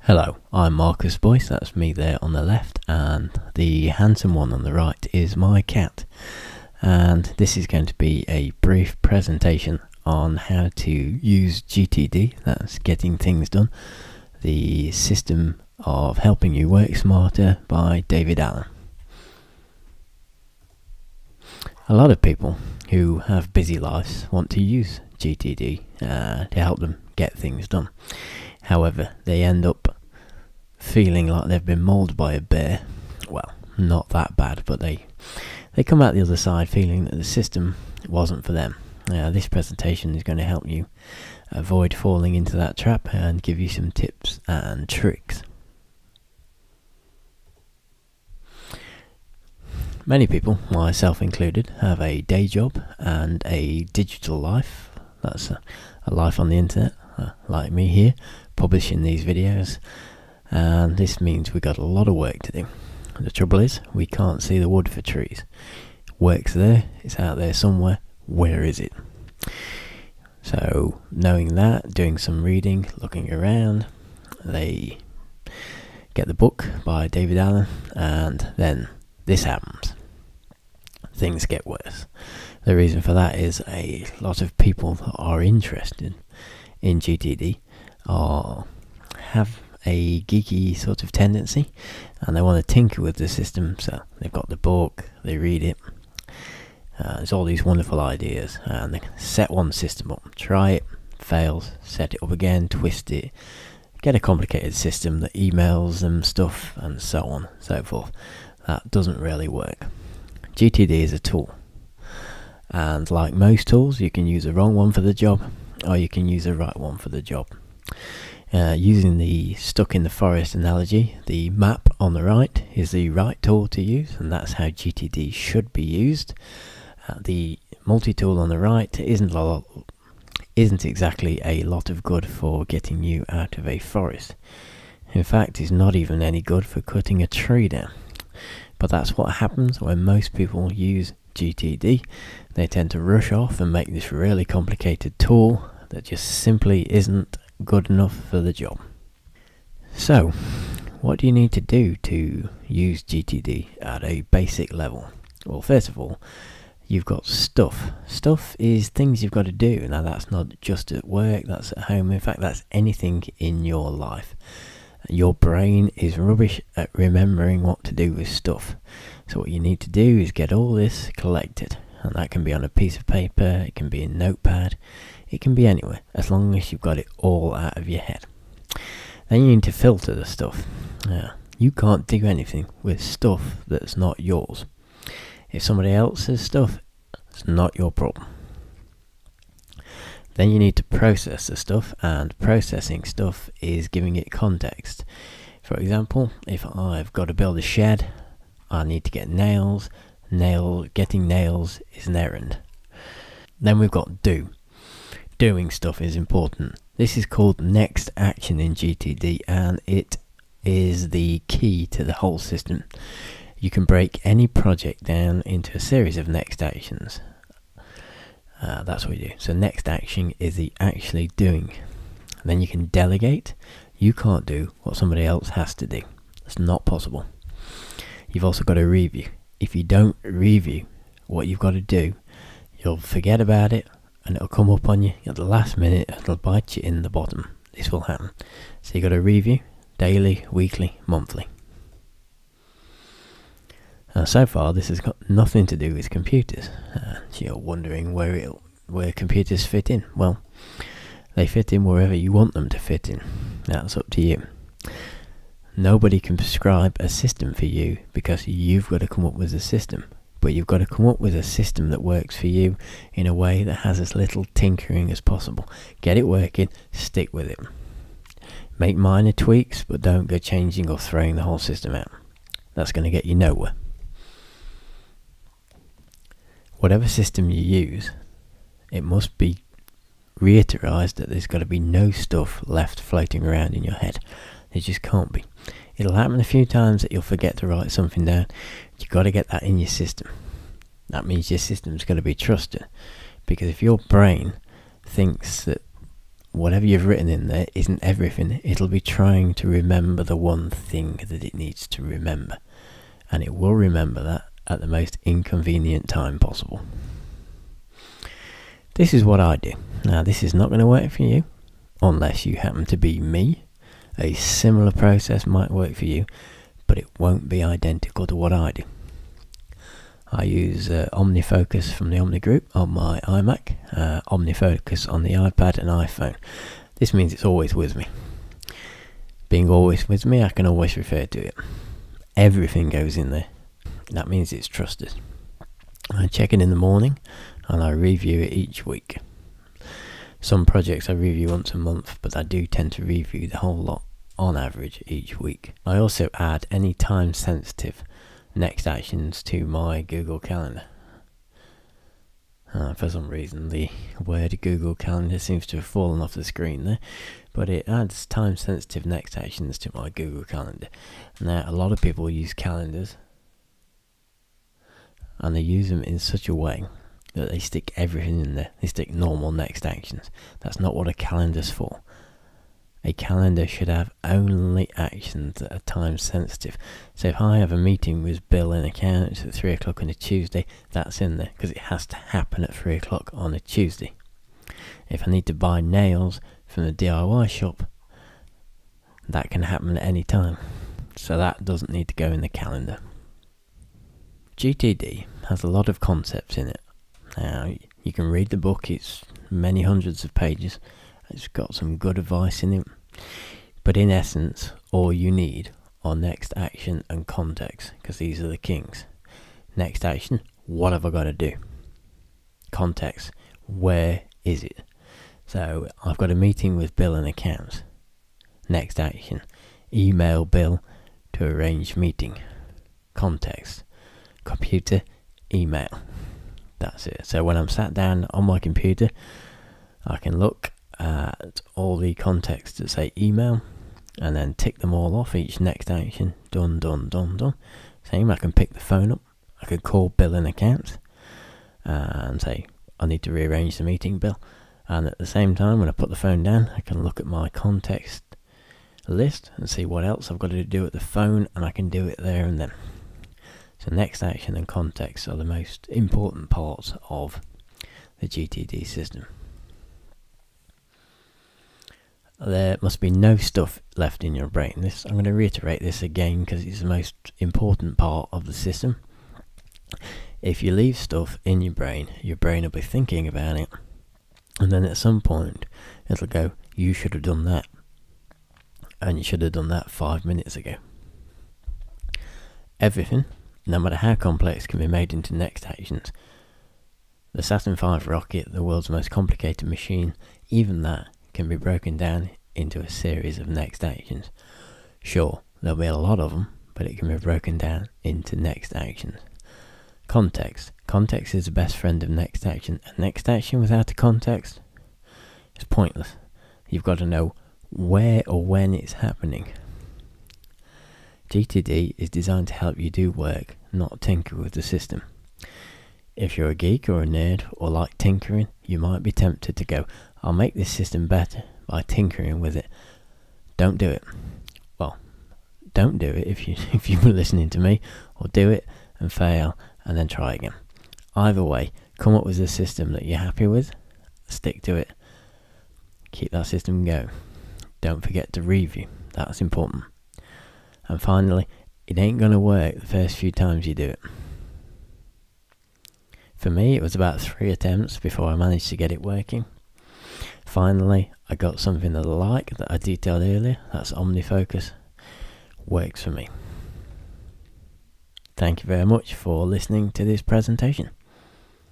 Hello, I'm Marcus Boyce, that's me there on the left, and the handsome one on the right is my cat. And this is going to be a brief presentation on how to use GTD, that's Getting Things Done, the system of helping you work smarter by David Allen. A lot of people who have busy lives want to use GTD to help them get things done. However, they end up feeling like they've been mauled by a bear. Well, not that bad, but they come out the other side feeling that the system wasn't for them. This presentation is going to help you avoid falling into that trap and give you some tips and tricks. Many people, myself included, have a day job and a digital life. That's a life on the internet, like me here, publishing these videos. And this means we've got a lot of work to do. The trouble is, we can't see the wood for trees. Work's there, it's out there somewhere. Where is it? So, knowing that, doing some reading, looking around, they get the book by David Allen, and then this happens. Things get worse. The reason for that is a lot of people that are interested in GTD have a geeky sort of tendency, and they want to tinker with the system. So they've got the book, they read it, there's all these wonderful ideas, and they set one system up, try it, fails, set it up again, twist it, get a complicated system that emails them stuff, and so on and so forth. That doesn't really work. GTD is a tool, and like most tools, you can use the wrong one for the job, or you can use the right one for the job. Using the stuck in the forest analogy, the map on the right is the right tool to use, and that's how GTD should be used. The multi-tool on the right isn't exactly a lot of good for getting you out of a forest. In fact, it's not even any good for cutting a tree down. But that's what happens when most people use GTD. They tend to rush off and make this really complicated tool that just simply isn't good enough for the job. So, what do you need to do to use GTD at a basic level? Well, first of all, you've got stuff. Stuff is things you've got to do. Now, that's not just at work, that's at home. In fact, that's anything in your life. Your brain is rubbish at remembering what to do with stuff. So what you need to do is get all this collected. And that can be on a piece of paper, it can be in Notepad, it can be anywhere, as long as you've got it all out of your head. Then you need to filter the stuff. You can't do anything with stuff that's not yours. If somebody else's stuff, it's not your problem. Then you need to process the stuff, and processing stuff is giving it context. For example, if I've got to build a shed, I need to get nails. Getting nails is an errand. Then we've got do. Doing stuff is important. This is called next action in GTD, and it is the key to the whole system. You can break any project down into a series of next actions. That's what you do. So next action is the actually doing. And then you can delegate. You can't do what somebody else has to do. It's not possible. You've also got to review. If you don't review what you've got to do, you'll forget about it, and it'll come up on you at the last minute, and it'll bite you in the bottom. This will happen. So you've got to review daily, weekly, monthly. So far, this has got nothing to do with computers. You're wondering where computers fit in. Well, they fit in wherever you want them to fit in. That's up to you. Nobody can prescribe a system for you, because you've got to come up with a system. But you've got to come up with a system that works for you in a way that has as little tinkering as possible. Get it working, stick with it. Make minor tweaks, but don't go changing or throwing the whole system out. That's going to get you nowhere. Whatever system you use, it must be reiterized that there's got to be no stuff left floating around in your head. There just can't be. It'll happen a few times that you'll forget to write something down. You've got to get that in your system. That means your system's got to be trusted. Because if your brain thinks that whatever you've written in there isn't everything. It'll be trying to remember the one thing that it needs to remember, and it will remember that at the most inconvenient time possible. This is what I do. Now, this is not going to work for you unless you happen to be me. A similar process might work for you, but it won't be identical to what I do. I use OmniFocus from the Omni Group on my iMac, OmniFocus on the iPad and iPhone. This means it's always with me. Being always with me, I can always refer to it. Everything goes in there. That means it's trusted. I check it in the morning and I review it each week. Some projects I review once a month, but I do tend to review the whole lot on average each week. I also add any time sensitive next actions to my Google Calendar. For some reason the word Google Calendar seems to have fallen off the screen there, but it adds time sensitive next actions to my Google Calendar. Now, a lot of people use calendars and they use them in such a way that they stick everything in there. They stick normal next actions. That's not what a calendar's for. A calendar should have only actions that are time sensitive. So if I have a meeting with Bill in accounts at 3 o'clock on a Tuesday, that's in there because it has to happen at 3 o'clock on a Tuesday. If I need to buy nails from the DIY shop, that can happen at any time. So that doesn't need to go in the calendar. GTD has a lot of concepts in it. Now, you can read the book, it's many hundreds of pages. It's got some good advice in it, but in essence, all you need are next action and context, because these are the kings. Next action, what have I got to do? Context, where is it? So I've got a meeting with Bill in accounts. Next action, email Bill to arrange meeting. Context, computer, email. That's it. So when I'm sat down on my computer, I can look at all the contexts that say email and then tick them all off, each next action, done, done, done, done. Same, I can pick the phone up, I could call Bill in accounts and say, I need to rearrange the meeting, Bill. And at the same time, when I put the phone down, I can look at my context list and see what else I've got to do at the phone, and I can do it there and then. So next action and context are the most important parts of the GTD system. There must be no stuff left in your brain. I'm going to reiterate this again because it's the most important part of the system. If you leave stuff in your brain will be thinking about it, and then at some point it'll go, you should have done that, and you should have done that 5 minutes ago. Everything, no matter how complex, can be made into next actions. The Saturn V rocket, the world's most complicated machine, even that can be broken down into a series of next actions. Sure, there'll be a lot of them, but it can be broken down into next actions. Context. Context is the best friend of next action. A next action without a context is pointless. You've got to know where or when it's happening. GTD is designed to help you do work, not tinker with the system. If you're a geek or a nerd or like tinkering, you might be tempted to go, I'll make this system better by tinkering with it. Don't do it. Well, don't do it if you were listening to me, or do it and fail and then try again. Either way, come up with a system that you're happy with, stick to it, keep that system going. Don't forget to review, that's important. And finally, it ain't going to work the first few times you do it. For me, it was about 3 attempts before I managed to get it working. Finally, I got something that I like, that I detailed earlier. That's OmniFocus. Works for me. Thank you very much for listening to this presentation.